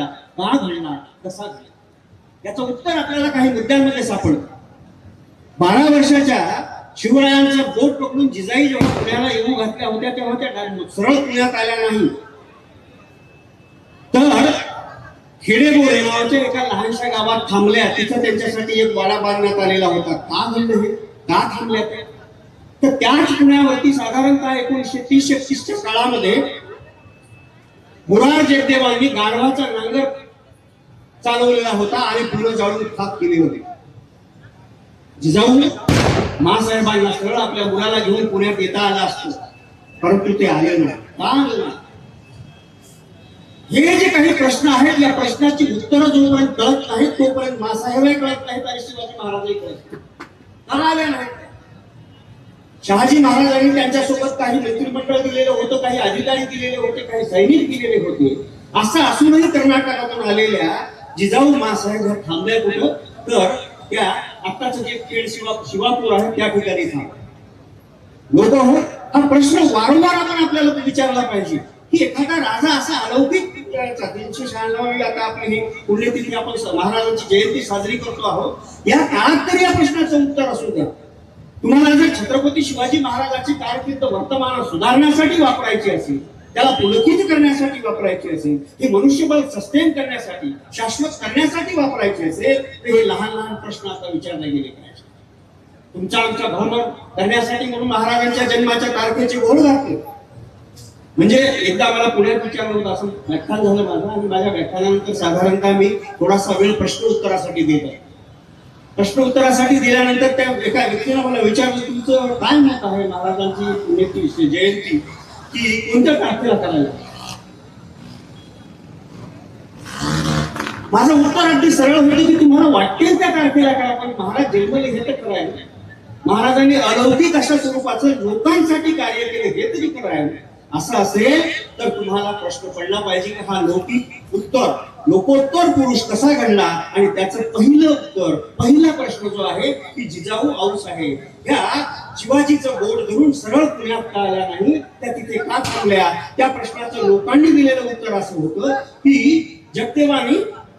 घडल्या, का घडला, कसा घडला, याचं उत्तर आपल्याला काही मुद्द्यांमध्ये सापडतं. 12 वर्षाच्या शिवरायांचं बोट पकडून जिजाई जेव्हा पुण्याला येऊ घातल्या होत्या तेव्हा त्या सरळ पुण्यात आल्या नाही, तर खेडेबोळे नावाच्या एका लहानशा गावात थांबल्या. तिथं त्यांच्यासाठी एक वाडा बांधण्यात आलेला होता. का घडलं हे, का थांबल्या त्या? तर त्याच पुण्यावरती साधारणतः 1930-31च्या काळामध्ये मुरार जगदेवांनी गाढवाचा नांगर चालवलेला होता आणि पुणे जाळून खाक केले होते. जिजाऊ महासाहेबांना सरळ आपल्या मुलाला घेऊन पुण्यात येता आलं असतं, परंतु ते आले नाही. का आले नाही? हे जे काही प्रश्न आहेत, या प्रश्नाची उत्तरं जोपर्यंत कळत नाहीत तोपर्यंत मासाहेबही कळत नाहीत आणि शिवाजी महाराजही कळत नाहीत. आले नाही. शहाजी महाराजांनी त्यांच्यासोबत काही मंत्रिमंडळ दिलेलं होतं, काही अधिकारी दिलेले होते, काही सैनिक दिलेले होते. असं असूनही कर्नाटकातून आलेल्या जिजाऊ मासाहेब थांबल्या कुठं, तर त्या आत्ताच जे खेड शिवापूर आहे त्या ठिकाणी थांबले. लोक हो, हा प्रश्न वारंवार आपण आपल्याला विचारला पाहिजे की एखादा राजा असा अलौकिक 396 आता आपली ही पुण्यतिथी आपण महाराजांची जयंती साजरी करतो आहोत, या काळात तरी या प्रश्नाचं उत्तर असू द्या. तुम्हाला जर छत्रपती शिवाजी महाराजांची कारकीर्द वर्तमान सुधारण्यासाठी वापरायची असेल, त्याला पुलकित करण्यासाठी वापरायची असेल, हे मनुष्यबळ सस्टेन करण्यासाठी, शाश्वत करण्यासाठी वापरायचे असेल, तर हे लहान लहान प्रश्न आता विचारले गेले पाहिजे. तुमच्या आमच्या भ्रमण करण्यासाठी म्हणून महाराजांच्या जन्माच्या तारखेचे ओढ घातले. म्हणजे एकदा मला पुण्यात विचारलं होतं, असं व्याख्यान झालं माझं, आणि माझ्या व्याख्यानानंतर साधारणतः मी थोडासा वेळ प्रश्न उत्तरासाठी देत आहे. प्रश्न उत्तरासाठी दिल्यानंतर त्या एका व्यक्तीने मला विचारलं, तुमचं काय मत आहे महाराजांची पुण्यतिथी जयंती की कोणत्या तारखेला करायला? माझं उत्तर अगदी सरळ होतं की तुम्हाला वाटेल त्या तारखेला करा, पण महाराज जन्मले हे तर करायला. महाराजांनी अलौकिक अशा स्वरूपाचं लोकांसाठी कार्य केले हे तरी करायला. असं असेल तर तुम्हाला प्रश्न पडला पाहिजे की हा लोकोत्तर पुरुष कसा घडला, आणि त्याचं पहिलं उत्तर, पहिला प्रश्न जो आहे की जिजाऊ औस आहे ह्या शिवाजीचं बोट धरून सरळ पुण्यात का आल्या नाही, त्या तिथे का थांबल्या? त्या प्रश्नाचं लोकांनी दिलेलं उत्तर असं होतं की जगदेवानी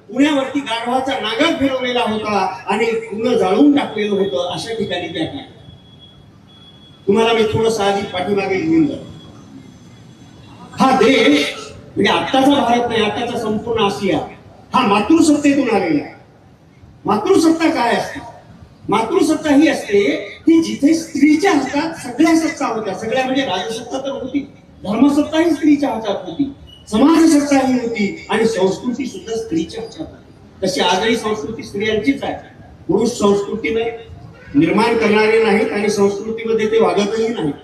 पुण्यावरती गाढवाचा नागर फिरवलेला होता आणि पुणे जाळून टाकलेलं होतं, अशा ठिकाणी त्या काय. तुम्हाला मी थोडं आधी पाठीमागे घेऊन जातो. हा देश म्हणजे आत्ताचा भारत नाही, आत्ताचा संपूर्ण आशिया हा मातृसत्तेतून आलेला आहे. मातृसत्ता काय असते? मातृसत्ता ही असते की जिथे स्त्रीच्या हातात सगळ्या सत्ता होत्या. सगळ्या म्हणजे राजसत्ता तर होती, धर्मसत्ता ही स्त्रीच्या हातात होती, समाजसत्ता ही होती, आणि संस्कृती सुद्धा स्त्रीच्या हातात होती. तशी आजही संस्कृती स्त्रियांचीच आहे. पुरुष संस्कृतीने निर्माण करणारे नाहीत आणि संस्कृतीमध्ये ते वागतही नाहीत.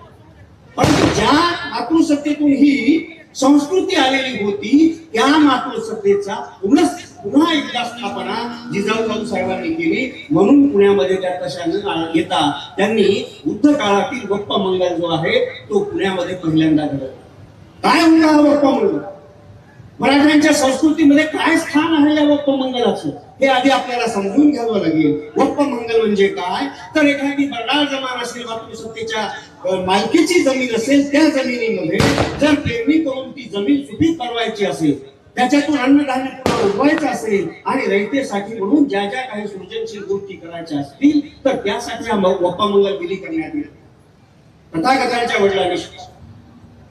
पण ज्या मातृसत्तेतून ही संस्कृती आलेली होती, त्या मातृसत्तेचा पुन्हा एकदा स्थापना जिजाऊ साहेबांनी केली. म्हणून पुण्यामध्ये त्या कशाने येता त्यांनी बुद्ध काळातील वप्पा मंगल जो आहे तो पुण्यामध्ये पहिल्यांदा घडवला. काय होता हा वप्पा मंगल? मराठ्यांच्या संस्कृतीमध्ये काय स्थान आहे या वप्पा मंगलाचं हे आधी आपल्याला समजून घ्यावं लागेल. वप्पा मंगल म्हणजे काय? तर एखादी बर्डाळ जमान असेल, मातृसत्तेच्या मालकीची जमीन असेल, त्या जमिनीमध्ये जर पेरणी करून ती जमीन सुपीक बनवायची असेल, त्याच्यातून अन्नधान्य पुन्हा उगवायचं असेल, आणि रयतेसाठी म्हणून ज्या ज्या काही सृजनशील गोष्टी करायच्या असतील तर त्यासाठी हा वप्पा मंगल विधी करण्यात येईल. तथागतांच्या वडिलांनी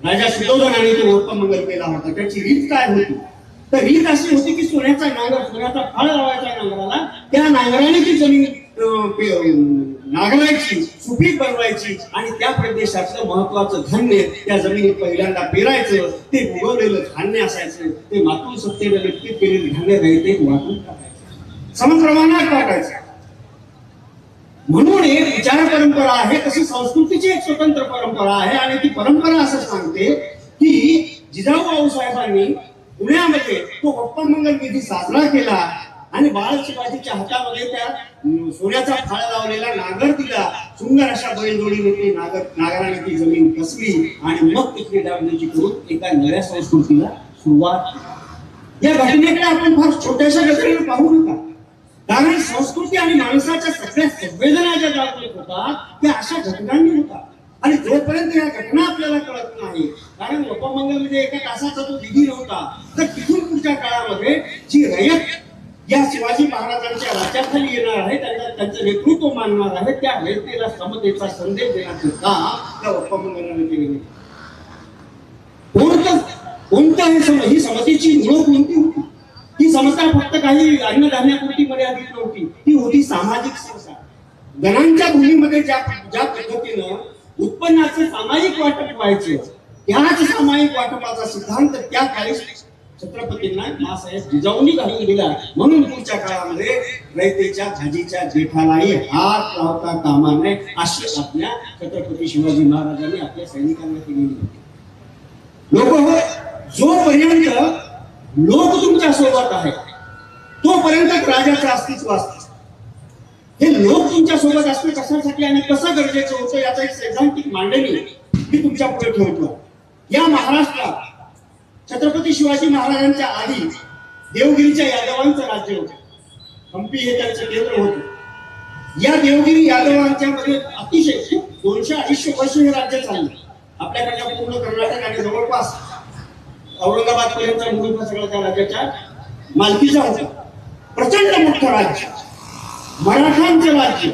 राजा सुधोधनाने तो वप्पा मंगल केला होता. त्याची रीत काय होती? तर रीत अशी होती की सोन्याचा नांगर, सोन्याचा फाळ लावायचा नांगराला, त्या नांगराने ती जमीन नांगरायची, सुपीक बनवायची, आणि त्या प्रदेशातलं महत्वाचं धान्य त्या जमिनीत पहिल्यांदा पेरायचं. ते उगवलेलं धान्य असायचं, ते मातृसत्तेने विकसित केलेले धान्य रयतेत वाटून टाकायचं, समप्रमाणात वाटायचं. म्हणून एक विचार परंपरा आहे, तशी संस्कृतीची एक स्वतंत्र परंपरा आहे, आणि ती परंपरा असं सांगते की जिजाऊ साहेबांनी पुण्यामध्ये तो वप्पा मंगल विधी साजरा केला, आणि बाळ शिवाजीच्या हातामध्ये त्या सोन्याचा फाळ लावलेला नागर दिला. सुंदर अशा बैलजोडीने ते नागराने ती जमीन कसली, आणि मग तिथे डागडुजी करून एका नव्या संस्कृतीला सुरुवात. या घटनेकडे आपण फार छोट्याशा गतीने पाहू नका, कारण संस्कृती आणि माणसाच्या सगळ्या संवेदना ज्या जागृत होतात त्या अशा घटनांनी होतात. आणि जोपर्यंत या घटना आपल्याला कळत नाही, कारण लोकमंगलमध्ये एका तासाचा तो विधी नव्हता, तर तिथून पुढच्या काळामध्ये जी रयत या शिवाजी महाराजांच्या राज्याखाली येणार आहे, त्यांचं नेतृत्व मानणार आहे, त्या रयतेला समतेचा संदेश देण्याचं काम त्या लोकमंगलाने केले. कोणतं ही समतेची मुळं कोणती होती? ही समता फक्त काही अन्नधान्यापुरती मर्यादित नव्हती, ती होती सामाजिक समता. गणांच्या भूमीमध्ये ज्या पद्धतीनं उत्पन्नाचं सामायिक वाटप व्हायचं, त्याच सामायिक वाटपाचा सिद्धांत त्या काळी छत्रपतींना मासाहेब जिजाऊंनी घालून दिला. म्हणून पुढच्या काळामध्ये रयतेच्या भाजीच्या जेठालाही हात लावता कामा नये अशी आज्ञा छत्रपती शिवाजी महाराजांनी आपल्या सैनिकांना केलेली होती. जोपर्यंत लोक तुमच्या सोबत आहेत तोपर्यंत राजाचं अस्तित्व असतं. हे लोक तुमच्या सोबत असणे कशासाठी आणि कसं गरजेचं होतं याचा एक सैद्धांतिक मांडणी मी तुमच्या पुढे ठेवतो. या महाराष्ट्रात छत्रपती शिवाजी महाराजांच्या आधी देवगिरीच्या यादवांचं राज्य होतं. हंपी हे त्यांचं केंद्र होतं. या देवगिरी यादवांच्या मध्ये अतिशय 200-250 वर्ष हे राज्य चाललं. आपल्याकडच्या पूर्ण कर्नाटक आणि जवळपास औरंगाबाद पर्यंत मुलगा सगळा त्या राज्याच्या मालकीचा होता. प्रचंड मोठं राज्य, मराठांचं राज्य.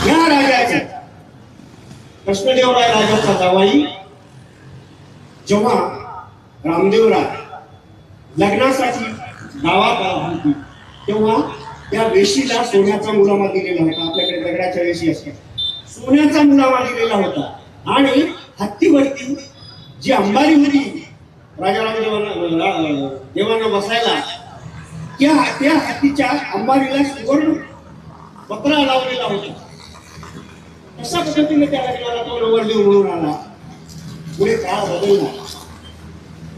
या राजाच्या कृष्णदेवराय राजाचा जावाई जेव्हा रामदेवराय लग्नासाठी गावात आला होती, तेव्हा त्या वेशीला सोन्याचा मुलामा दिलेला होता. आपल्याकडे दगडाच्या वेशी असतात, सोन्याचा मुलामा दिलेला होता. आणि हत्तीवरती जी अंबारी होती राजा रामदेवांना बसायला, त्या हत्तीच्या अंबारीला सुवर्ण पत्रा लावलेला होता. अशा पद्धतीने त्या लग्नाला तो नवरदेव म्हणून आला. पुढे काळ बदलला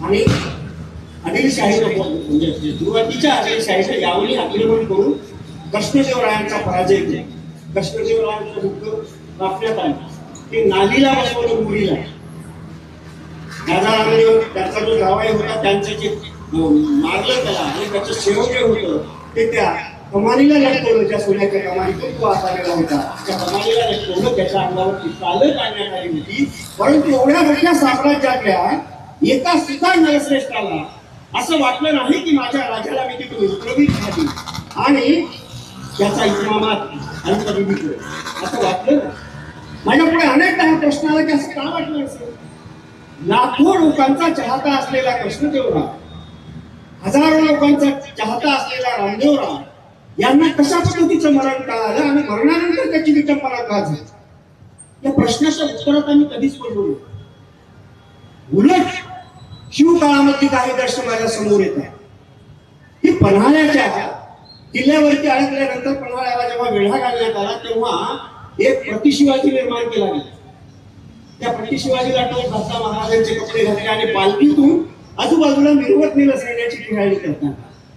आणि आदिलशाही म्हणजे सुरुवातीच्या आदिलशाहीच्या यावनी आक्रमण करून कृष्णदेवरायांचा पराजय केला. कृष्णदेवरायांचं मुख कापण्यात आलं. ते नालीला बसवलं, मुलीला. राजा रामदेव त्यांचा जो जावाई होता त्यांचं जे मारलं त्याला आणि त्याचं शेवट जे होतं ते त्या कमानीला लटकवलं. ज्या सोन्याच्या कमानीतून तो आत आलेला होता त्या कमानीला लटकवलं. त्याच्या अंगावरती चालत आणण्यात आली होती. परंतु एवढ्या मोठ्या साम्राज्यातल्या एका सुद्धा नरश्रेष्ठाला असं वाटलं नाही की माझ्या राजाला मी तिथून उतरवीत झाली आणि त्याचा इमामात अंतर्विधी केलं, असं वाटलं. माझ्या पुढे अनेकदा हा प्रश्न आला की असं का वाटलं असेल? लाखो लोकांचा चाहता असलेला कृष्णदेवराय, हजारो लोकांचा चाहता असलेला रामदेवराय यांना कशा पद्धतीचं मरण कळालं आणि मरणानंतर त्याची विटंबना का झाली? या प्रश्नाच्या उत्तरात आम्ही कधीच पडलो नाही. उलट शिवकाळामध्ये काही दर्शन माझ्या समोर येत आहे की पन्हाळ्याच्या किल्ल्यावरती अडकल्यानंतर पन्हाळ्याला जेव्हा वेढा घालण्यात आला तेव्हा एक प्रतिशिवाजी निर्माण केला गेला. त्या प्रतिशिवाजीला टोप घातला, महाराजांचे कपडे घातले आणि पालखीतून आजूबाजूला मिरवत नेलं सैन्याची फिरायली करताना.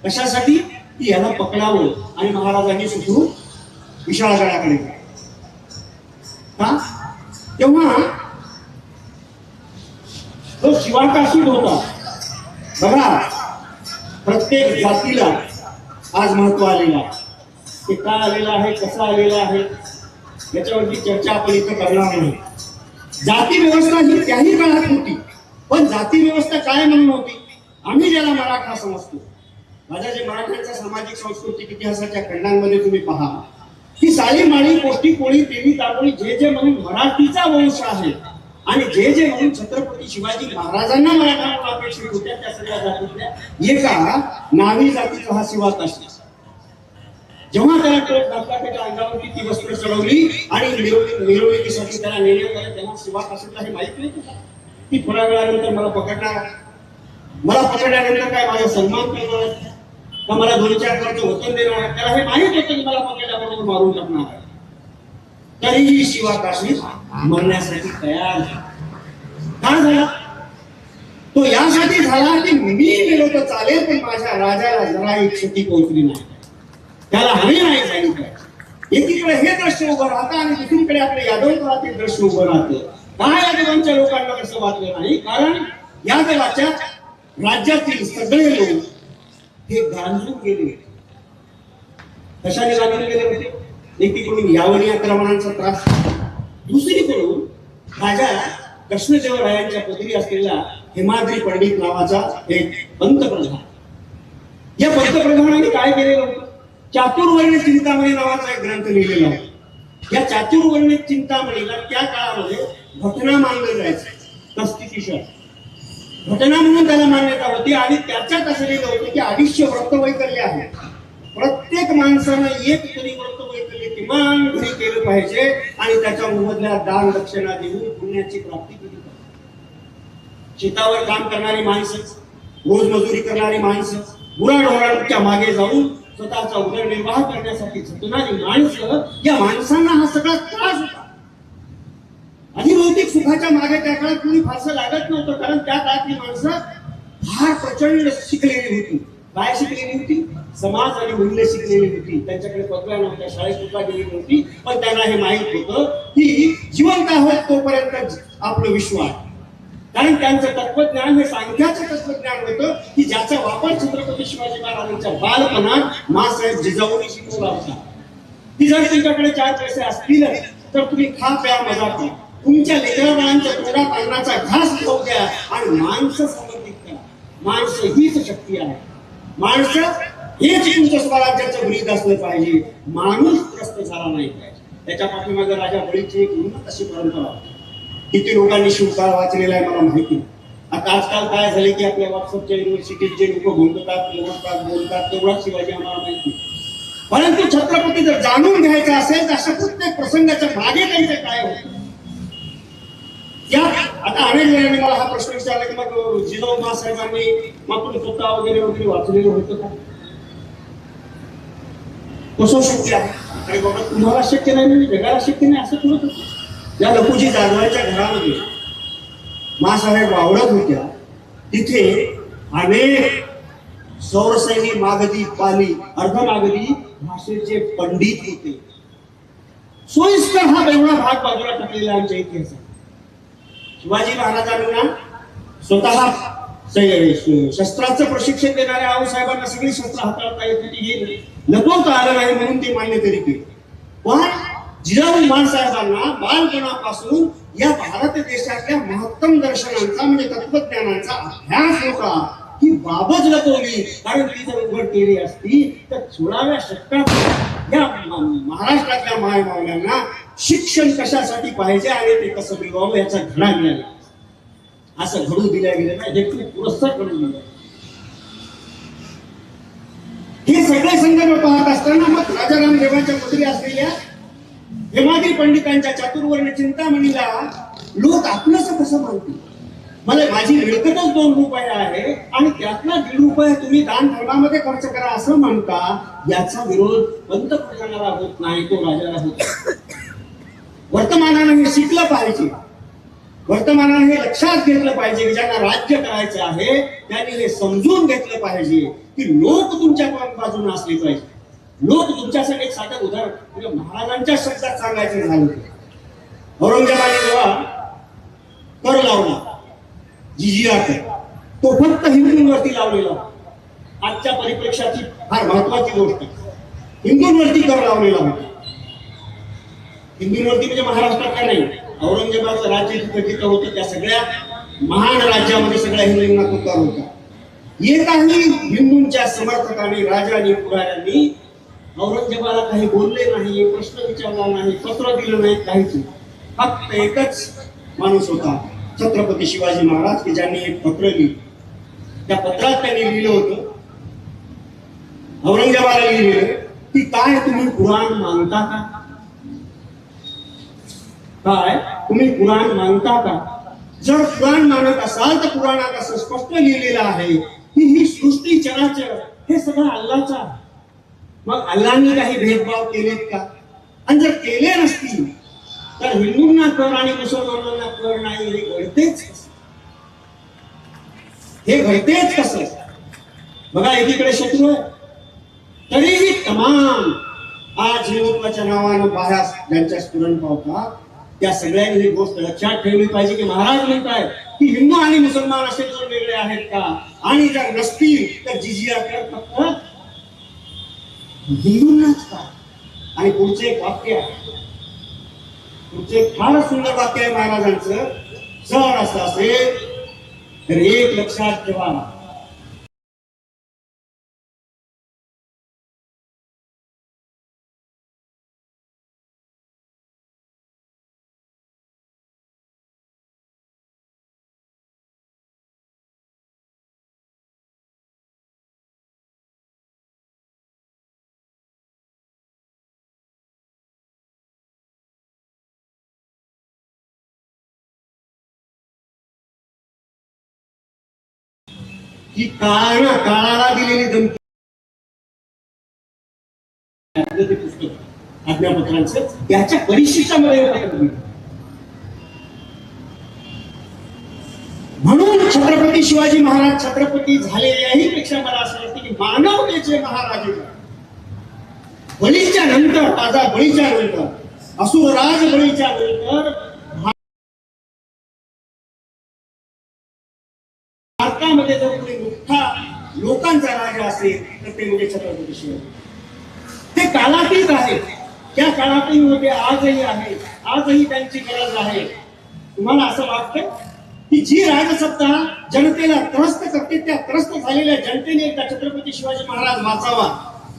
कशासाठी? की याला पकडावं आणि महाराजांनी सुखरूप विशाळगडाकडे का? तेव्हा तो शिवाकाशीत होता. बघा, प्रत्येक जातीला आज महत्व आलेलं आहे. ते का आलेलं आहे, कसं आलेलं आहे याच्यावरती चर्चा आपण इथं करणार नाही. जाती व्यवस्था ही त्याही काळात होती, पण जाती व्यवस्था काय म्हणून होती? आम्ही ज्याला मराठा समजतो, राजाचे मराठ्यांच्या सामाजिक सांस्कृतिक इतिहासाच्या खंडांमध्ये तुम्ही पहा की साळीमाळी, पोष्टी, कोळी, देवी, तांबोळी जे म्हणून मराठीचा वंश आहे आणि जे म्हणून छत्रपती शिवाजी महाराजांना मराठा म्हणून अपेक्षित होत्या त्या सगळ्या जातीतल्या एका नावी जातीचा हा शिवाकाशी. जेव्हा त्याला टोप घातला, त्याच्या अंगावरती ती वस्त्र चढवली आणि मिरवणुकीसाठी त्याला नेण्यात आलं, तेव्हा शिवाकाशीला हे माहित नाही की थोड्या वेळानंतर मला पकडल्यानंतर काय माझा सन्मान करणार का मला 2-4 खर्च वचन देणार? त्याला हे माहित होतं की मला पकडल्याबरोबर मारून टाकणार आहे. तरीही शिवाकाशी मरण्यासाठी तयार का झाला? तो यासाठी झाला की मी गेलो तर चालेल, पण माझ्या राजाला जराही क्षती पोहोचली नाही, त्याला हानी नाही झाली पाहिजे. एकीकडे हे दृश्य उभं राहतं आणि दुसरीकडे आपल्या यादव कुळातील दृश्य उभं राहतं. का यादवांच्या लोकांना कसं वाटलं नाही? कारण यादवाच्या राज्यातील सगळे लोक हे गांजून गेले. कशाने गांजून गेले होते? एकीकडून यावनी आक्रमणांचा त्रास, दुसरीकडून राजा कृष्णदेवरायांच्या पदरी असलेला हेमाद्री पंडित नावाचा एक पंतप्रधान, या पंतप्रधानाने काय केलेलं होतं, चातुर्वर्ण चिंतामणी नावाचा एक ग्रंथ लिहिलेला होता. या चातुर्वर्ण चिंतामणीला त्या काळामध्ये घटना मानलं जायचं, तस्तितीशर घटना म्हणून त्याला मान्यता होती. आणि त्याच्यात असं लिहिलं होतं की 250 व्रतवैकल्य आहे, प्रत्येक माणसानं एक तरी व्रतवैकल्य किमान घरी केलं पाहिजे आणि त्याच्या मोबदल्यात दान दक्षिणा देऊन पुण्याची प्राप्ती केली पाहिजे. शेतावर काम करणारी माणसं, रोजमजुरी करणारी माणसं, गुराढोरांच्या मागे जाऊन स्वतःचा उदरनिर्वाह करण्यासाठी झटणारी माणसं, या माणसांना हा सगळा त्रास होता. अधिभौतिक सुखाच्या मागे त्या काळात कोणी फारसं लागत नव्हतं, कारण त्या काळातली माणसं फार प्रचंड शिकलेली होती. काय शिकलेली होती? समाज आणि मूल्य शिकलेली होती. त्यांच्याकडे पदव्या नव्हत्या, शाळेत सुद्धा गेली नव्हती, पण त्यांना हे माहित होतं की जिवंत आहोत तोपर्यंत आपलं विश्व आहे. कारण त्यांचं तत्वज्ञान हे सांख्याचं तत्वज्ञान होतं की ज्याचा वापर छत्रपती शिवाजी महाराजांच्या बालपणात मासाहेब जिजाऊंनी शिकवला होता. की जर तुमच्याकडे 4 पैसे असतील तर तुम्ही खा प्या मजा करा, तुमच्या लेकराबाळांच्या तोंडात अन्नाचा घास खाऊ द्या आणि माणसं समर्पित करा. माणसं हीच शक्ती आहे, माणसं हेच तुमचं स्वराज्याचं ब्रीद असलं पाहिजे. माणूस त्रस्त झाला नाही पाहिजे. त्याच्या पाठीमागे राजा बळीची एक उन्नत अशी परंपरा होती. किती लोकांनी शिवकाळ वाचलेला आहे मला माहिती. आता आजकाल काय झाले की आपल्या व्हॉट्सअपच्या युनिव्हर्सिटीत जे लोक बोलतात तेवढाच शिवाजी आम्हाला माहिती. परंतु छत्रपती जर जाणून घ्यायचं असेल तर अशा प्रत्येक प्रसंगाच्या मागे त्यांचं काय होतं. या आता अनेक जणांनी मला हा प्रश्न विचारला की मग जिजाऊ महासाहेबांनी मग तुम्ही स्वतः वगैरे वगैरे वाचलेलं होतं का? कसं शक्य आहे? आणि बाबा तुम्हाला शक्य नाही म्हणजे जगाला शक्य नाही असं तुला होतं. या लखुजी जाधवाच्या घरामध्ये मासाहेब वावरत होत्या, तिथे अनेक सौरसैनी, मागधी, पाली, अर्धमागधी भाषेचे पंडित होते. सोयीस्कर हा एवढा भाग बाजूला टाकलेला आमच्या इतिहासात. शिवाजी महाराजांना स्वतः शस्त्राचं प्रशिक्षण देणाऱ्या आऊसाहेबांना सगळी शस्त्र हाताळता येत होती, लपवता आलं नाही म्हणून ते मान्य तरी केले. पण जिजाऊ माणसाहेबांना बालपणापासून या भारत देशातल्या महत्तम दर्शनांचा म्हणजे तत्वज्ञानाचा अभ्यास होता. ही बाबच लपवली, कारण ती जर उघड केली असती तर 16व्या शतकात या महाराष्ट्रातल्या मायमावल्यांना शिक्षण कशासाठी पाहिजे आणि ते कसं मिळवावं याचा धडा मिळाला. असं घडू दिल्या गेलं नाही, हे खूप पुरस्कार घडू दिला. हे सगळे संदर्भ पाहत असताना मग राजाराम देवाच्या पदरी असलेल्या हेमाद्री पंडितांच्या चातुर्वर्ण चिंतामणीला लोक आपलंसं कसं मानतील. मला माझी मिळकतच 2 रुपये आहे आणि त्यातला 1.5 रुपये तुम्ही दान धर्मामध्ये खर्च करा असं म्हणता, याचा विरोध पंतप्रधानाला होत नाही, तो राजाला होत. वर्तमानानं हे शिकलं पाहिजे, वर्तमानानं हे लक्षात घेतलं पाहिजे की ज्यांना राज्य करायचं आहे त्यांनी हे समजून घेतलं पाहिजे की लोक तुमच्या बाजूने असले पाहिजे. लोक तुमच्यासाठी एक साधं उदाहरण म्हणजे महाराजांच्या शब्दात सांगायचं झालं, औरंगजेबाने जेव्हा कर लावला जिजिया कर, तो फक्त हिंदूंवरती लावलेला. आजच्या परिप्रेक्षाची फार महत्वाची गोष्ट, हिंदूंवरती कर लावलेला होता. हिंदूंवरती म्हणजे महाराष्ट्रात काय नाही, औरंगजेबाचं राज्य जिथं होतं त्या सगळ्या महान राज्यामध्ये सगळ्या हिंदूंना तो कर होता. एकाही हिंदूंच्या समर्थकांनी, राजांनी, पुढाऱ्यांनी औरंगजेबाला काही बोलले नाही, प्रश्न विचारला नाही, पत्र दिलं नाही, काहीच. फक्त एकच माणूस होता, छत्रपती शिवाजी महाराज, की ज्यांनी एक पत्र लिहिलं. त्या पत्रात त्यांनी लिहिलं होतं, औरंगजेबाला लिहिलेलं की काय तुम्ही कुराण मानता का? काय तुम्ही कुराण मानता का? जर कुराण मानत असाल तर कुराणात असं स्पष्ट लिहिलेलं आहे की ही सृष्टी चराचर हे सगळं अल्लाहचं आहे. मग अल्लाहने काही भेदभाव केलेत का? आणि जर केले नसतील तर हिंदूंना कर आणि मुसलमानांना कर नाही, हे घडतेच कसं? हे घडतेच कसं? बघा, एकीकडे शत्रू आहे तरीही तमाम आज हिंदुत्वाच्या नावानं बाह्यास ज्यांच्या स्फुरण पावतात त्या सगळ्यांनी ही गोष्ट लक्षात ठेवली पाहिजे की महाराज म्हणतायत की हिंदू आणि मुसलमान असे 2 वेगळे आहेत का? आणि जर नसतील तर जिजिया कर फक्त हिंदूंनाच का? आणि पुढचे एक वाक्य आहे, तुमचे फार सुंदर वाक्य आहे महाराजांचं. जर असं असेल तर एक लक्षात ठेवा, की काळाला दिलेली धमकी ते पुस्तक आज्ञापत्रांचं याच्या परिशिष्टामध्ये म्हणून छत्रपती शिवाजी महाराज छत्रपती झालेल्याही पेक्षा मला असं वाटतं की मानवतेचे महाराजे बळीच्या नंतर, ताजा बळीच्या नंतर, असुरराज बळीच्या नंतर भारतामध्ये जर कोणी मोठा लोकांचा राजा असेल तर ते म्हणजे छत्रपती शिवाजी. ते कालातीत आहे, त्या काळातही होते, आजही आहे, आजही त्यांची गरज आहे. तुम्हाला असं वाटतं की जी राजसत्ता जनतेला त्रस्त करते, त्या त्रस्त झालेल्या जनतेने एकदा छत्रपती शिवाजी महाराज वाचावा,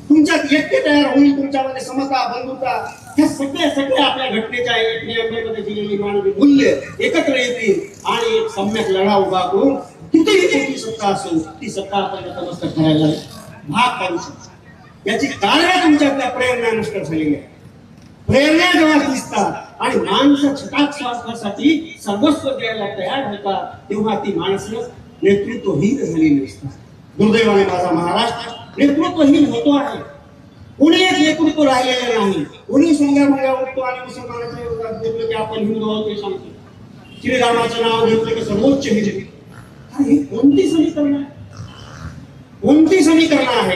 तुमच्यात ऐक्य तयार होईल, तुमच्यामध्ये समता, बंधुता, ह्या सगळ्या आपल्या घटनेच्या नियमांमध्ये दिलेली मानवी मूल्य एकत्र येतील आणि एक सम्यक लढा उभा करून कितीही मोठी सत्ता असेल ती सत्ता आपण नतमस्तक करायला भाग पाडू शकतो. याची कारण तुमच्यातल्या प्रेरणा नष्ट झालेली आहे. प्रेरणा जेव्हा दिसतात आणि माणसं छटाक स्वार्थासाठी सर्वस्व द्यायला तयार होतात तेव्हा ती माणसं नेतृत्वहीन झालेली असतात. दुर्दैवाने माझा महाराष्ट्र नेतृत्वहीन होतो आहे. कोणी एक नेतृत्व राहिलेलं नाही. कोणी संघ्या उठतो आणि मुसलमानाच्या विरोधात बोललं की आपण हिंदू आहोत हे सांगतो. श्रीरामाचं नाव घेतलं की सर्वोच्च हिंदू. ही कोणती समीकरण आहे? कोणती समीकरण आहे?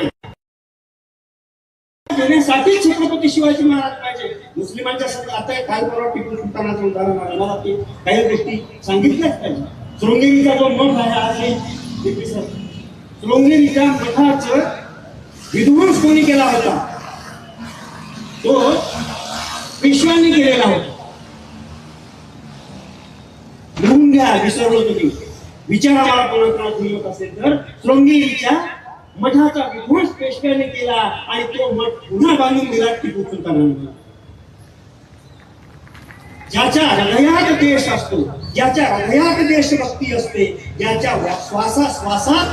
देण्यासाठी छत्रपती शिवाजी महाराज पाहिजे. मुस्लिमांच्या आता काल परवा टिपू सुलतानाचं उदाहरण आहे. मला ते काही गोष्टी सांगितल्याच पाहिजे. शृंगेरीचा जो मठ आहे आज शृंगेरीच्या मठाचं विध्वंस कोणी केला होता? तो पेशव्यांनी केलेला होता. लिहून घ्या, विसरलो तुम्ही. विचारा मला कोणाला मिळत असेल तर शृंगेरीच्या मठाचा विध्वंस पेशव्याने केला आणि तो मठ पुन्हा बांधून दिला टिपू सुलतानाने. ज्याच्या हृदयात देश असतो, ज्याच्या हृदयात देशभक्ती असते, ज्याच्या श्वासात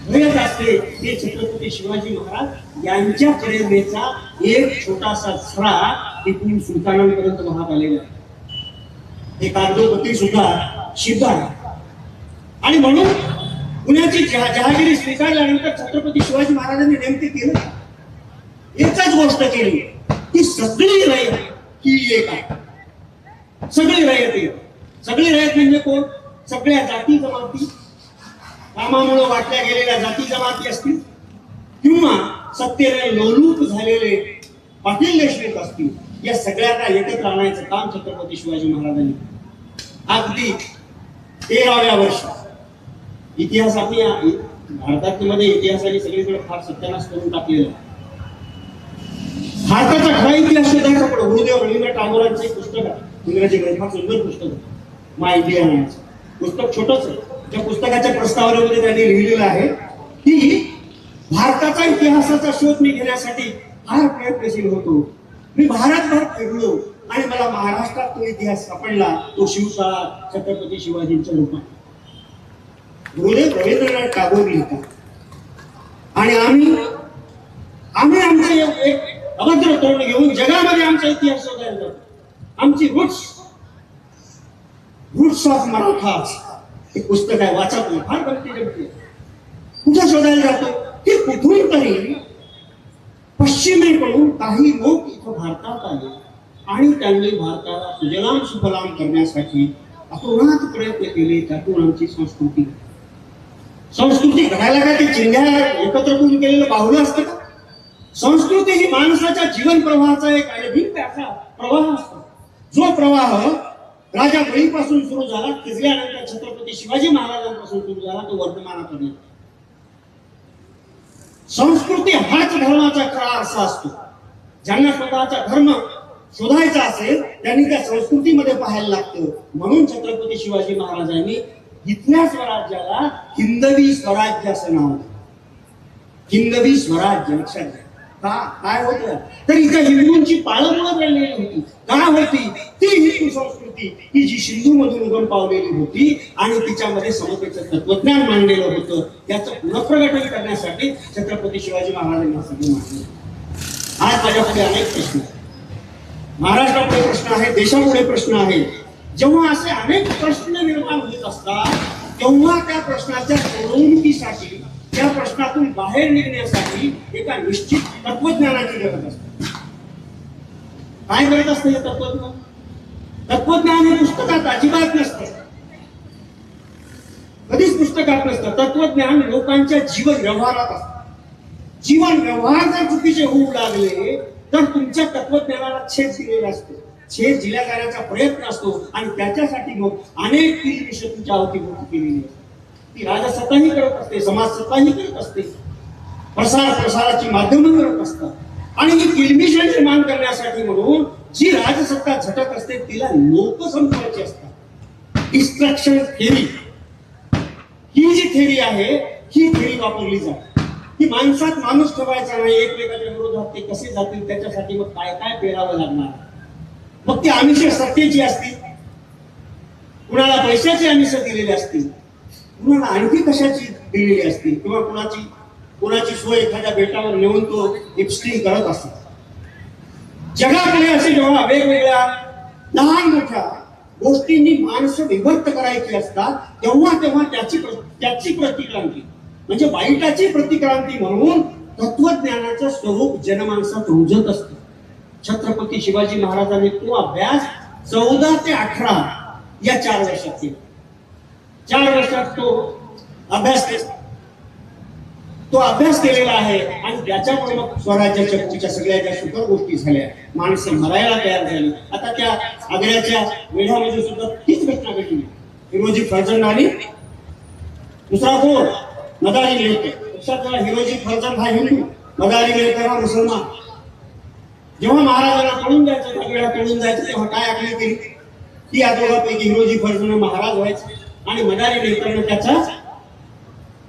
भयत असते, ते छत्रपती शिवाजी महाराज यांच्या प्रेरणेचा एक छोटासा झरा टिपू सुलतानांपर्यंत वाहत आलेला आहे. हे कागदोपत्री सुद्धा सिद्ध आहे. आणि म्हणून पुण्याची जहागिरी स्वीकारल्यानंतर छत्रपती शिवाजी महाराजांनी नेमके केलं एकच गोष्ट केली की सगळी रयत ही एक आहे. सगळी रयत एक. सगळी रयत म्हणजे कोण? सगळ्या जाती जमाती, कामामुळे वाटल्या गेलेल्या जाती जमाती असतील किंवा सत्तेने लोलूप झालेले पाटील देशमुख असतील, या सगळ्यांना एकत्र आणायचं काम छत्रपती शिवाजी महाराजांनी अगदी 13व्या वर्षी. इतिहास आपली भारतामध्ये इतिहासाने सगळीकडे फार सत्यानाश करून टाकलेला. भारताचा खरा इतिहास शोधायचा पण गुरुदेव रवींद्रनाथ टागोरांचं एक पुस्तक आहे, इंग्रजीमध्ये फार सुंदर पुस्तक आहे, माय इंडिया नावाचं पुस्तक. छोटंच आहे. त्या पुस्तकाच्या प्रस्तावनेमध्ये त्यांनी लिहिलेलं आहे की भारताचा इतिहासाचा शोध मी घेण्यासाठी फार प्रयत्नशील होतो. मी भारतभर फिरलो आणि मला महाराष्ट्रात तो इतिहास सापडला, तो शिवकाळ छत्रपती शिवाजींच्या रूपात. गुरुदेव रवींद्रनाथ टागोर लिहितात आणि आम्ही आमचे एक अभद्र तोंड घेऊन जगामध्ये आमचा इतिहास शोधायला जातो. आमची रूट्स ऑफ मराठास हे पुस्तक आहे, वाचा तुम्ही, फार गमती जमती. कुठे शोधायला जातो की कुठून तरी पश्चिमेकडून काही लोक इथं भारतात आले आणि त्यांनी भारताला सुजलाम सुफलाम करण्यासाठी अतोनात प्रयत्न केले. त्यातून आमची संस्कृती घडायला काय ते चिंध्या एकत्र करून केलेलं बाहुलं असतं का? संस्कृती ही माणसाच्या जीवन प्रवाहाचा एक अभिन्न असा प्रवाह असतो. जो प्रवाह राजा बळीपासून सुरू झाला, तिजल्यानंतर छत्रपती शिवाजी महाराजांपासून सुरू झाला, तो वर्तमानापर्यंत. संस्कृती हाच धर्माचा खरा असा असतो. ज्यांना स्वतःचा धर्म शोधायचा असेल त्यांनी त्या संस्कृतीमध्ये पाहायला लागतं. म्हणून छत्रपती शिवाजी महाराजांनी इथल्या स्वराज्याला हिंदवी स्वराज्य असं नाव. हिंदवी स्वराज्य लक्षात घ्या. का काय होतं तर इथं हिंदूंची पाळंमुळं पडलेली होती. का होती ती हिंदू संस्कृती की जी सिंधू मधून उगम पावलेली होती आणि तिच्यामध्ये समतेचं तत्वज्ञान मांडलेलं होतं. याचं पुनःप्रगटन करण्यासाठी छत्रपती शिवाजी महाराजांना सगळं मांडलं. आज माझ्यापुढे अनेक प्रश्न आहेत. महाराष्ट्रापुढे प्रश्न आहे, देशापुढे प्रश्न आहे. जेव्हा असे अनेक प्रश्न निर्माण होत असतात तेव्हा त्या प्रश्नाच्या सोडवणुकीसाठी त्या प्रश्नातून बाहेर निघण्यासाठी एका निश्चित तत्वज्ञानाची गरज असते. काय गरज असते हे तत्वज्ञान? तत्वज्ञान हे पुस्तकात अजिबात नसतं, कधीच पुस्तकात नसतं. तत्वज्ञान लोकांच्या जीवन व्यवहारात असतं. जीवन व्यवहार जर चुकीचे होऊ लागले तर तुमच्या तत्वज्ञानाला छेद दिलेला असतो, छेद दिल्या जाण्याचा प्रयत्न असतो आणि त्याच्यासाठी मग अनेक किलबिश तुमच्या अवतीभोवती केलेली असते. ती राजसत्ताही करत असते, समाजसत्ताही करत असते, प्रसाराची माध्यमं करत असतात आणि ही किलबिश निर्माण करण्यासाठी म्हणून जी राजसत्ता झटक असते तिला लोक संपवायची असतात. डिस्ट्रक्शन थेरी ही जी थेरी आहे ही थेरी वापरली जाते की माणसात माणूस ठेवायचा नाही, एकमेकांच्या विरोधात ते कसे जातील त्याच्यासाठी मग काय काय पेरावं लागणार. मग ती आमिष सत्तेची असतील, कुणाला पैशाची आमिष दिलेली असतील, कुणाला आणखी कशाची दिलेली असतील किंवा कुणाची सोय एखाद्या बेटावर नेऊन तो इप्स्टिंग करत असतात. जगाकडे असे जेव्हा वेगवेगळ्या लहान मोठ्या गोष्टींनी माणसं विभक्त करायची असतात तेव्हा त्याची प्रतिक्रांती म्हणजे वाईटाची प्रतिक्रांती म्हणून तत्वज्ञानाचं स्वरूप जनमानसात रुजत असतं. छत्रपती शिवाजी महाराजांनी तो अभ्यास 14 ते 18 या 4 वर्षात केला. 4 वर्षात तो अभ्यास केलेला आहे आणि त्याच्यामुळे मग स्वराज्याच्या पुढच्या सगळ्या ज्या सुखर गोष्टी झाल्या, माणसं मरायला तयार झाली. आता त्या आग्र्याच्या वेढ्यामध्ये सुद्धा तीच घटना घडली. हिरोजी फर्जंद आणि दुसरा कोण मदारी लेकर. लक्षात घ्या, हिरोजी फर्जंद हा हिंदू, मदारी लेकर हा मुसलमान. जेव्हा महाराजांना कळून जायचं, वेळा कळून जायचं तेव्हा काय आखणी केली की या दोघांपैकी हिरोजी फर्जंद महाराज व्हायचे आणि मदारी लेकरनं त्याचा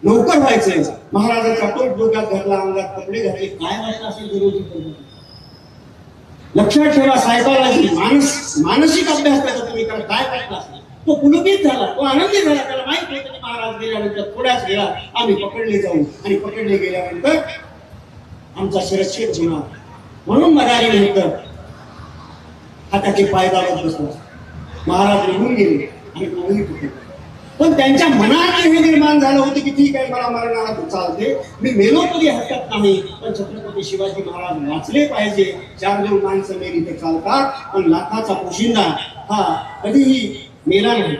नौकर व्हायचे. महाराजांचा तोट डोक्यात घातला, अंगात कपडे घातले. काय वाटलं असेल हिरोजी फर्जंद? लक्षात ठेवा, सायकॉलॉजी मानसिक अभ्यास त्याचा तुम्ही करा. काय वाटलं असेल? तो पुलकित झाला, तो आनंदी झाला. त्याला माहित होतं की महाराज गेल्यानंतर थोड्याच वेळा आम्ही पकडले जाऊ आणि पकडले गेल्यानंतर आमचा शिरच्छेद होणार. म्हणून मदारी नंतर हाताचे पाय दाबत बसला. महाराज निघून गेले आणि कोणीही पकडले. पण त्यांच्या मनात हे निर्माण झालं होतं की ठीक आहे, मला मरणाला तर चालते, मी मेलो तरी हरकत नाही, पण छत्रपती शिवाजी महाराज वाचले पाहिजे. 4 माणसं मेली तर चालतात पण लाखाचा पोशिंदा हा कधीही मेला नाही.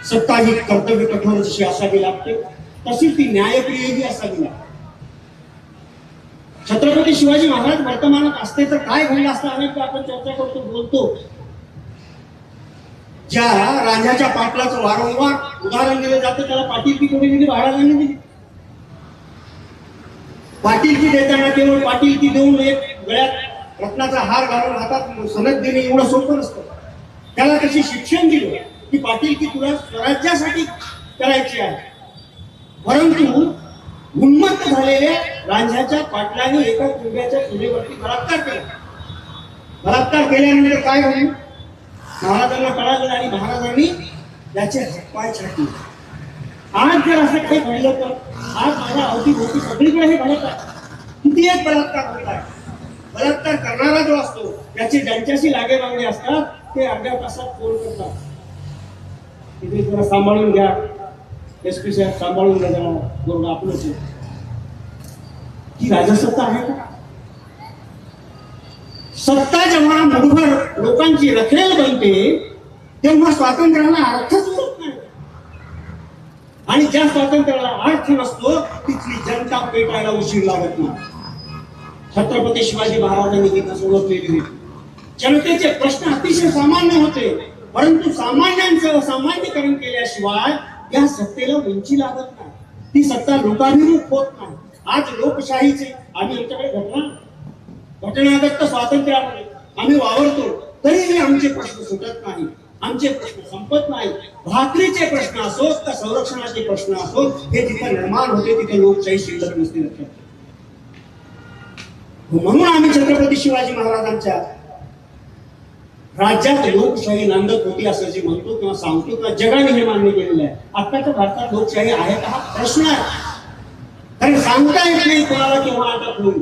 सत्ता ही कर्तव्य कठोर जशी असावी लागते तशी ती न्यायप्रियही असावी लागते. छत्रपती शिवाजी महाराज वर्तमानात असते तर काय घडलं असतं अनेकदा आपण चर्चा करतो, बोलतो. ज्या राजाच्या पाटलाचं वारंवार उदाहरण दिलं जातं त्याला पाटीलकी कोणी दिली? महाराजांनी दिली. पाटीलकी देताना केवळ पाटीलकी देऊन एक गळ्यात रत्नाचा हार घालून हातात सनद देणे एवढं सोपं नसतं. त्याला कशी शिक्षण दिलं की पाटीलकी तुला स्वराज्यासाठी करायची आहे. परंतु उन्मत्त झालेल्या रांझ्याच्या पाटलाने एका किल्ल्याच्या किल्ल्यावरती बलात्कार केला. बलात्कार केल्यानंतर काय होईल? महाराजांना कळालं आणि महाराजांनी त्याचे हातपाय छाटले. आज जर असं काही घडलं तर आज माझ्या अवतीभोवती सगळीकडे हे घडत आहे. किती एक बलात्कार होत आहे. बलात्कार करणारा जो असतो त्याचे ज्यांच्याशी लागेबांधे असतात ते अर्ध्या तासात फोन करतात, तिथे जरा सांभाळून घ्या, SP साहेब सांभाळून घ्या जरा, बरोबर आपलंच. ही राजसत्ता आहे का? सत्ता जेव्हा मुठभर लोकांची रखेल बनते तेव्हा स्वातंत्र्याला अर्थच होत नाही. आणि ज्या स्वातंत्र्याला अर्थ नसतो तिथली जनता पेटायला उशीर लागत नाही. छत्रपती शिवाजी महाराजांनी ही ओळखलेली होती. जनतेचे प्रश्न अतिशय सामान्य होते, परंतु सामान्यांचं असामान्यीकरण केल्याशिवाय या सत्तेला उंची लागत नाही. ती सत्ता लोकाभिमुख होत नाही. आज लोकशाहीचे आम्ही आमच्याकडे घटना घटनादत्त स्वातंत्र्यामध्ये आम्ही वावरतो, तरीही आमचे प्रश्न सुटत नाही, आमचे प्रश्न संपत नाही. भाकरीचे प्रश्न असोत का संरक्षणाचे प्रश्न असोत, हे जिथे निर्माण होते तिथे लोकशाही शिल्लक नसते. लक्षात ठेवा. म्हणून आम्ही छत्रपती शिवाजी महाराजांच्या राज्यात लोकशाही नांदत होती असं जे म्हणतो किंवा सांगतो किंवा जगाने हे मान्य केलेलं आहे. आताच्या भारतात लोकशाही आहे का हा प्रश्न आहे. कारण सांगता येत नाही कोणाला केव्हा अटक होईल,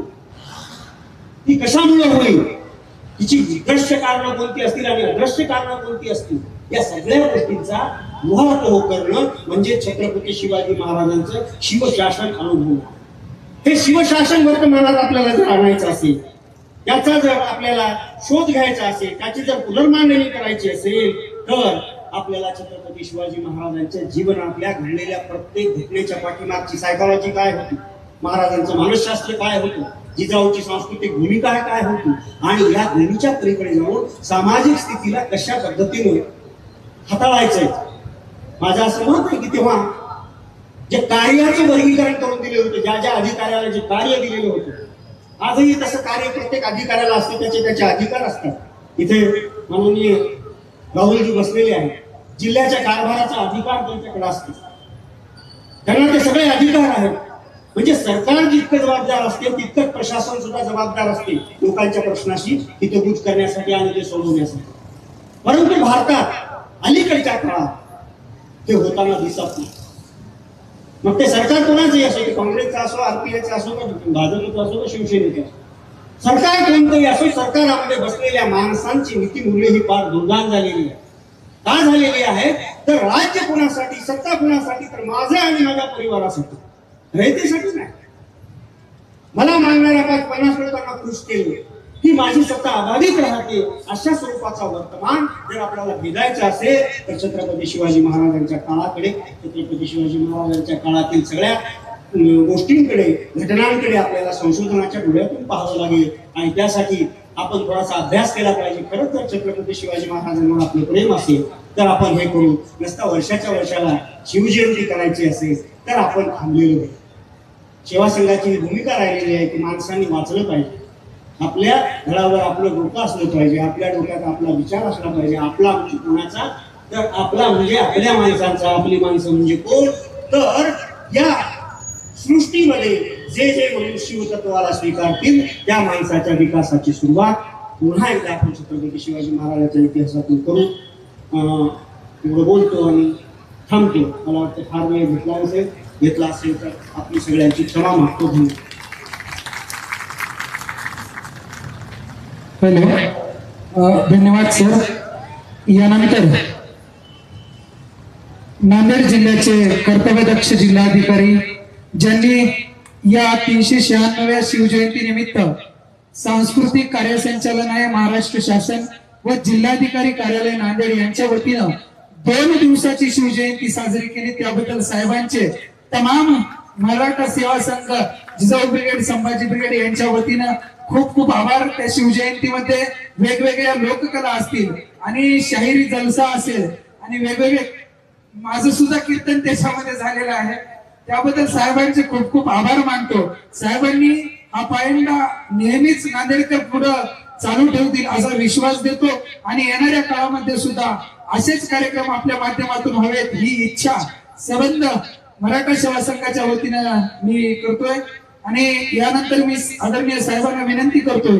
ती कशामुळे होईल, तिची दृश्य कारणं कोणती असतील आणि अदृश्य कारणं कोणती असतील, या सगळ्या गोष्टींचा उहापोह करणं म्हणजे छत्रपती शिवाजी महाराजांचं शिवशासन अनुभव. हे शिवशासन वर्तमानात आपल्याला जर आणायचं असेल, त्याचा जर आपल्याला शोध घ्यायचा असेल, त्याची जर पुनर्मांडणी करायची असेल, तर आपल्याला छत्रपती शिवाजी महाराजांच्या जीवनातल्या घडलेल्या प्रत्येक घटनेच्या पाठीमागची सायकॉलॉजी काय होती, महाराजांचं मानसशास्त्र काय होतं, जिजाऊची सांस्कृतिक भूमिका काय होती, आणि या दोन्हीच्या पलीकडे जाऊन सामाजिक स्थितीला कशा पद्धतीने हाताळायचंय. माझं असं मत आहे की तेव्हा जे कार्याचं वर्गीकरण करून दिले होते, ज्या ज्या अधिकाऱ्याला जे कार्य दिलेलं होतं, आजही तसं कार्य प्रत्येक अधिकाऱ्याला असते, त्याचे अधिकार असतात. इथे माननीय राहुलजी बसलेले आहेत, जिल्ह्याच्या कारभाराचा अधिकार त्यांच्याकडे असतो, त्यांना ते सगळे अधिकार आहेत. म्हणजे सरकार जितकं जबाबदार असते तितकंच प्रशासन सुद्धा जबाबदार असते लोकांच्या प्रश्नाशी हितगुज करण्यासाठी आणि ते सोडवण्यासाठी. परंतु भारतात अलीकडच्या काळात ते होताना दिसत नाही. मग ते सरकार कोणाचंही असो, ते काँग्रेसचं असो, आरपीआयचं असो, भाजपचं असो, शिवसेनेचं असो, सरकार कोणतंही असो, सरकारामध्ये बसलेल्या माणसांची नीतिमूल्य ही फार दुर्गान झालेली आहे. का झालेली आहे तर राज्य कोणासाठी, सत्ता कोणासाठी, तर माझं आणि माझ्या परिवारासाठी, रयतेसाठी नाही. मला मागणाऱ्या 50 लोकांना खुश केले की माझी सत्ता अबाधित राहते, अशा स्वरूपाचा वर्तमान जर आपल्याला भेदायचं असेल तर छत्रपती शिवाजी महाराजांच्या काळाकडे, छत्रपती शिवाजी महाराजांच्या काळातील सगळ्या गोष्टींकडे, घटनांकडे आपल्याला संशोधनाच्या डोळ्यातून पाहावं लागेल. आणि त्यासाठी आपण थोडासा अभ्यास केला पाहिजे. खरंच जर छत्रपती शिवाजी महाराजांवर आपलं प्रेम असेल तर आपण हे करू. नसता वर्षाच्या वर्षाला शिवजयंती करायची असेल तर आपण थांबलेलो आहे. सेवा संघाची भूमिका राहिलेली आहे की माणसांनी वाचलं पाहिजे, आपल्या घरावर आपलं डोकं असलं पाहिजे, आपल्या डोक्यात आपला विचार असला पाहिजे. आपला म्हणजे कोणाचा, तर आपला म्हणजे आपल्या माणसांचा. आपली माणसं म्हणजे कोण, तर या सृष्टीमध्ये जे जे मनुष्य शिवतत्वाला स्वीकारतील त्या माणसाच्या विकासाची सुरुवात पुन्हा एकदा आपण छत्रपती शिवाजी महाराजांच्या इतिहासातून करू. एवढं बोलतो आणि थांबतो. मला वाटतं फार वेळ घेतला असेल तर आपली सगळ्यांची क्षमा मागतो. धन्यवाद सर. यानंतर नांदेड जिल्ह्याचे कर्तव्यदक्ष जिल्हाधिकारी ज्यांनी या 396व्या शिवजयंती निमित्त सांस्कृतिक कार्यसंचालनालय महाराष्ट्र शासन व जिल्हाधिकारी कार्यालय नांदेड यांच्या वतीनं 2 दिवसाची शिवजयंती साजरी केली, त्याबद्दल साहेबांचे तमाम मराठा सेवा संघ, जिजाऊ ब्रिगेड, संभाजी ब्रिगेड यांच्या वतीनं खूप खूप आभार. त्या शिवजयंतीमध्ये वेगवेगळ्या लोककला असतील आणि शाहिरी जलसा असेल आणि वेगवेगळे माझं सुद्धा कीर्तन त्याच्यामध्ये झालेलं आहे, त्याबद्दल साहेबांचे खूप खूप आभार मानतो. साहेबांनी हा पायंडा नेहमीच नांदेडकर पुढं चालू ठेवतील असा विश्वास देतो आणि येणाऱ्या काळामध्ये सुद्धा असेच कार्यक्रम आपल्या माध्यमातून हवेत ही इच्छा संबंध मराठा सेवा संघाच्या वतीनं मी करतोय. आणि यानंतर मी आदरणीय साहेबांना विनंती करतोय